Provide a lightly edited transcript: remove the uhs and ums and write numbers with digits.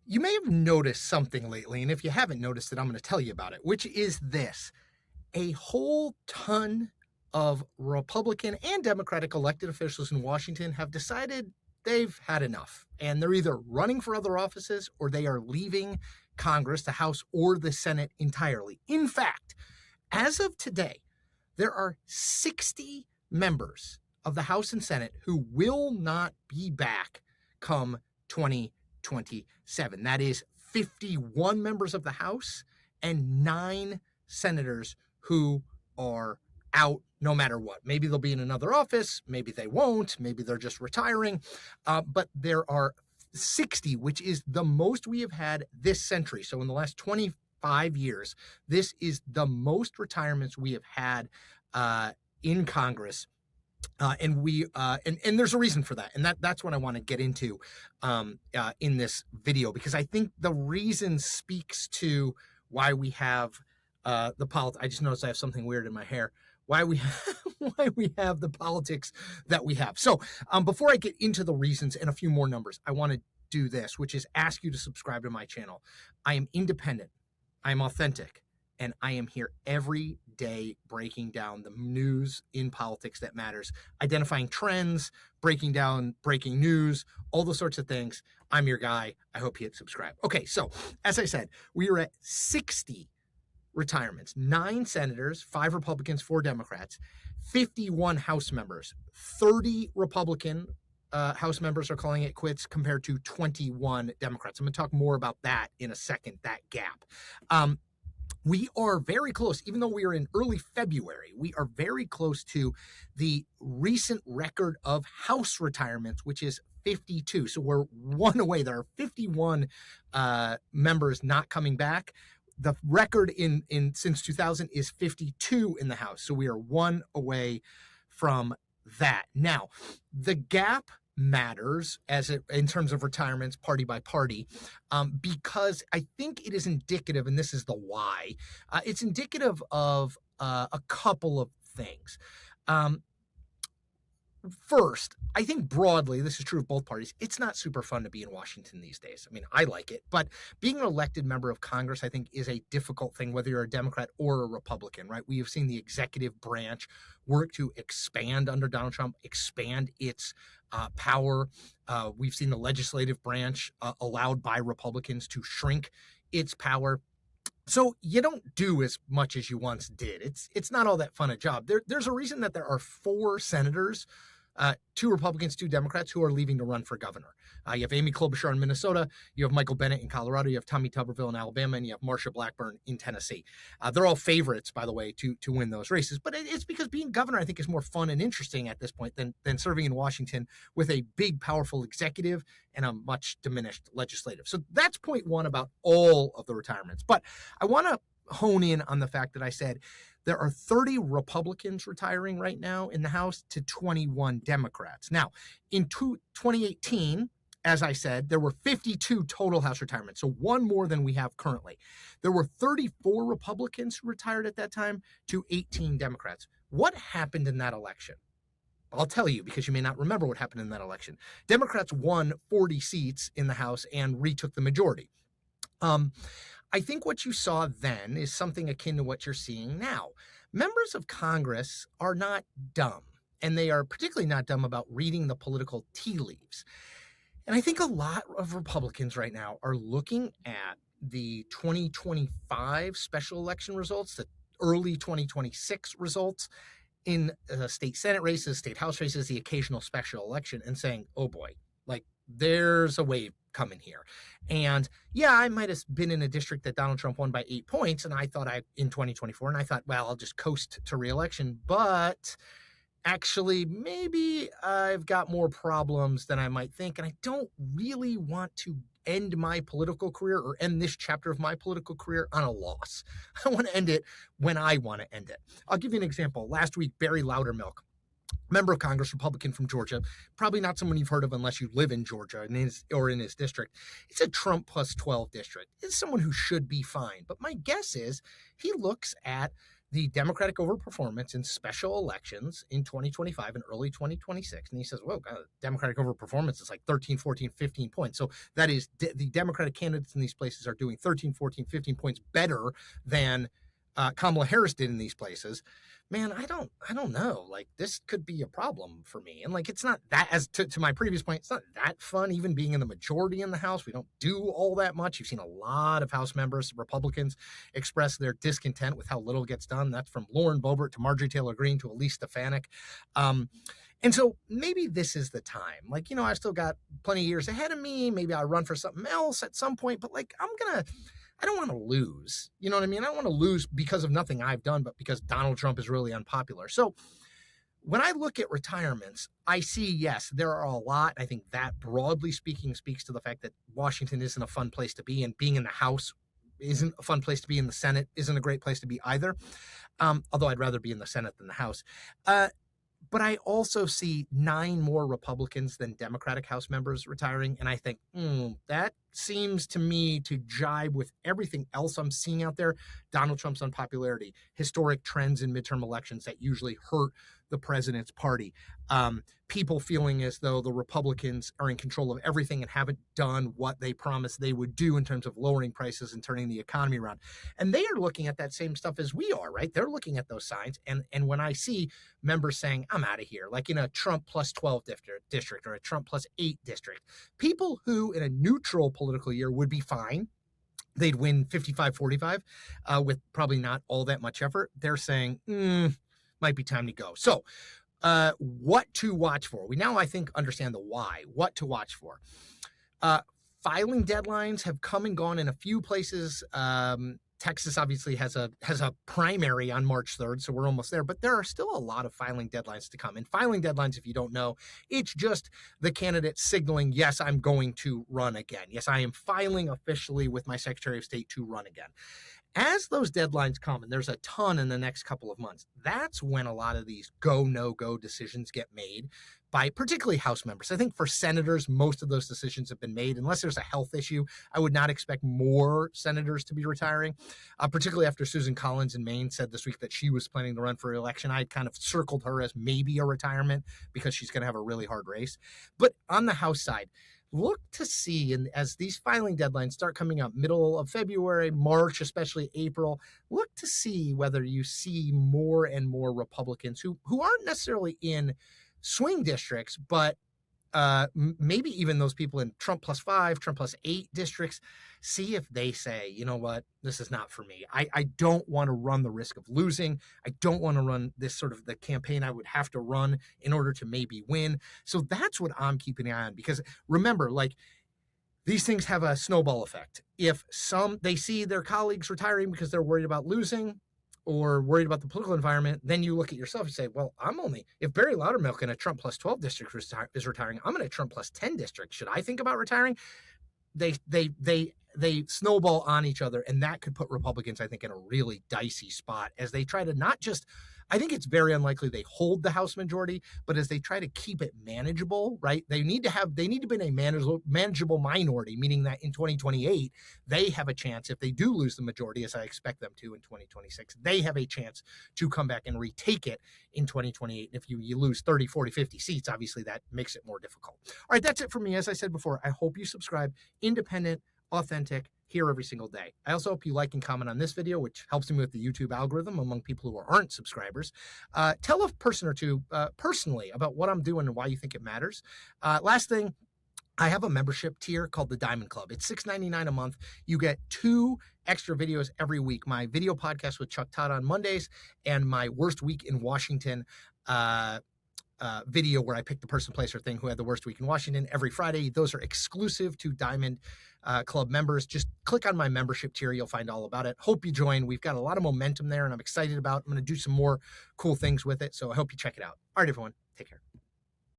You may have noticed something lately, and if you haven't noticed it, I'm going to tell you about it, which is this. A whole ton of Republican and Democratic elected officials in Washington have decided they've had enough, and they're either running for other offices or they are leaving Congress, the House, or the Senate entirely. In fact, as of today, there are 60 members of the House and Senate who will not be back come 2027. That is 51 members of the House and 9 senators who are out no matter what. Maybe they'll be in another office. Maybe they won't. Maybe they're just retiring. But there are 60, which is the most we have had this century. So in the last 25 years, this is the most retirements we have had in Congress. And there's a reason for that. And that's what I want to get into in this video, because I think the reason speaks to why we have the politics. I just noticed I have something weird in my hair. Why we have the politics that we have. So before I get into the reasons and a few more numbers, I want to do this, which is ask you to subscribe to my channel. I am independent. I am authentic. And I am here every day breaking down the news in politics that matters, identifying trends, breaking down breaking news, all those sorts of things. I'm your guy. I hope you hit subscribe. Okay, so as I said, we are at 60 retirements, 9 senators, 5 Republicans, 4 Democrats, 51 House members, 30 Republican House members are calling it quits compared to 21 Democrats. I'm going to talk more about that in a second, that gap. We are very close, even though we are in early February, we are very close to the recent record of House retirements, which is 52. So we're one away. There are 51 members not coming back. The record in since 2000 is 52 in the House. So we are one away from that. Now, the gap matters in terms of retirements party by party, because I think it is indicative, and this is the why, it's indicative of a couple of things. First, I think broadly, this is true of both parties, it's not super fun to be in Washington these days. I mean, I like it, but being an elected member of Congress, I think, is a difficult thing, whether you're a Democrat or a Republican, right? We have seen the executive branch work to expand under Donald Trump, expand its power. We've seen the legislative branch allowed by Republicans to shrink its power. So you don't do as much as you once did. It's not all that fun a job. There's a reason that there are 4 senators, 2 Republicans, 2 Democrats who are leaving to run for governor. You have Amy Klobuchar in Minnesota, you have Michael Bennet in Colorado, you have Tommy Tuberville in Alabama, and you have Marsha Blackburn in Tennessee. They're all favorites, by the way, to win those races. But it's because being governor, I think, is more fun and interesting at this point than serving in Washington with a big, powerful executive and a much diminished legislative. So that's point one about all of the retirements. But I want to hone in on the fact that I said there are 30 Republicans retiring right now in the House to 21 Democrats. Now, in 2018, as I said, there were 52 total House retirements, so one more than we have currently. There were 34 Republicans who retired at that time to 18 Democrats. What happened in that election? I'll tell you, because you may not remember what happened in that election. Democrats won 40 seats in the House and retook the majority. I think what you saw then is something akin to what you're seeing now. Members of Congress are not dumb, and they are particularly not dumb about reading the political tea leaves. And I think a lot of Republicans right now are looking at the 2025 special election results, the early 2026 results in state Senate races, state House races, the occasional special election, and saying, oh boy, like there's a wave coming here. And yeah, I might have been in a district that Donald Trump won by 8 points, and I thought in 2024, and I thought, well, I'll just coast to re-election, but actually maybe I've got more problems than I might think, and I don't really want to end my political career or end this chapter of my political career on a loss. I want to end it when I want to end it. I'll give you an example. Last week, Barry Loudermilk, member of Congress, Republican from Georgia, probably not someone you've heard of unless you live in Georgia or in his district. It's a Trump plus 12 district. It's someone who should be fine. But my guess is he looks at the Democratic overperformance in special elections in 2025 and early 2026. And he says, whoa, God, Democratic overperformance is like 13, 14, 15 points. So that is the Democratic candidates in these places are doing 13, 14, 15 points better than Kamala Harris did in these places. Man, I don't know. Like, this could be a problem for me. And like, it's not that, as to my previous point, it's not that fun even being in the majority in the House. We don't do all that much. You've seen a lot of House members, Republicans, express their discontent with how little gets done. That's from Lauren Boebert to Marjorie Taylor Greene to Elise Stefanik. And so maybe this is the time. Like, I've still got plenty of years ahead of me. Maybe I'll run for something else at some point, but like, I don't want to lose. You know what I mean? I don't want to lose because of nothing I've done, but because Donald Trump is really unpopular. So when I look at retirements, I see, yes, there are a lot. I think that, broadly speaking, speaks to the fact that Washington isn't a fun place to be, and being in the House isn't a fun place to be, in the Senate isn't a great place to be either. Although I'd rather be in the Senate than the House. But I also see 9 more Republicans than Democratic House members retiring. And I think, that seems to me to jibe with everything else I'm seeing out there. Donald Trump's unpopularity, historic trends in midterm elections that usually hurt the president's party, people feeling as though the Republicans are in control of everything and haven't done what they promised they would do in terms of lowering prices and turning the economy around. And they are looking at that same stuff as we are, right? They're looking at those signs. And when I see members saying, I'm out of here, like in a Trump plus 12 district or a Trump plus 8 district, people who in a neutral political year would be fine, they'd win 55-45 with probably not all that much effort, they're saying, might be time to go. So what to watch for? We now, I think, understand the why, what to watch for. Filing deadlines have come and gone in a few places. Texas obviously has a primary on March 3rd, so we're almost there. But there are still a lot of filing deadlines to come. And filing deadlines, if you don't know, it's just the candidate signaling, yes, I'm going to run again. Yes, I am filing officially with my Secretary of State to run again. As those deadlines come, and there's a ton in the next couple of months, that's when a lot of these go, no-go decisions get made by particularly House members. I think for senators, most of those decisions have been made. Unless there's a health issue, I would not expect more senators to be retiring, particularly after Susan Collins in Maine said this week that she was planning to run for re-election. I had kind of circled her as maybe a retirement because she's going to have a really hard race. But on the House side, look to see, and as these filing deadlines start coming up, middle of February, March, especially April, look to see whether you see more and more Republicans who aren't necessarily in swing districts, but maybe even those people in Trump plus 5, Trump plus 8 districts, see if they say, you know what, this is not for me. I don't want to run the risk of losing. I don't want to run this sort of the campaign I would have to run in order to maybe win. So that's what I'm keeping an eye on, because remember, like, these things have a snowball effect. If they see their colleagues retiring because they're worried about losing or worried about the political environment, then you look at yourself and say, well, if Barry Loudermilk in a Trump plus 12 district is retiring, I'm in a Trump plus 10 district. Should I think about retiring? They snowball on each other, and that could put Republicans, I think, in a really dicey spot as they try to not just, I think it's very unlikely they hold the House majority, but as they try to keep it manageable, right? They need to be in a manageable minority, meaning that in 2028, they have a chance, if they do lose the majority, as I expect them to in 2026, they have a chance to come back and retake it in 2028. And if you lose 30, 40, 50 seats, obviously that makes it more difficult. All right, that's it for me. As I said before, I hope you subscribe. Independent, authentic, here every single day. I also hope you like and comment on this video, which helps me with the YouTube algorithm among people who aren't subscribers. Tell a person or two personally about what I'm doing and why you think it matters. Last thing, I have a membership tier called the Diamond Club. It's $6.99 a month. You get 2 extra videos every week. My video podcast with Chuck Todd on Mondays and my worst week in Washington video where I pick the person, place, or thing who had the worst week in Washington every Friday. Those are exclusive to Diamond Club members. Just click on my membership tier. You'll find all about it. Hope you join. We've got a lot of momentum there, and I'm excited about it. I'm going to do some more cool things with it, so I hope you check it out. All right, everyone. Take care.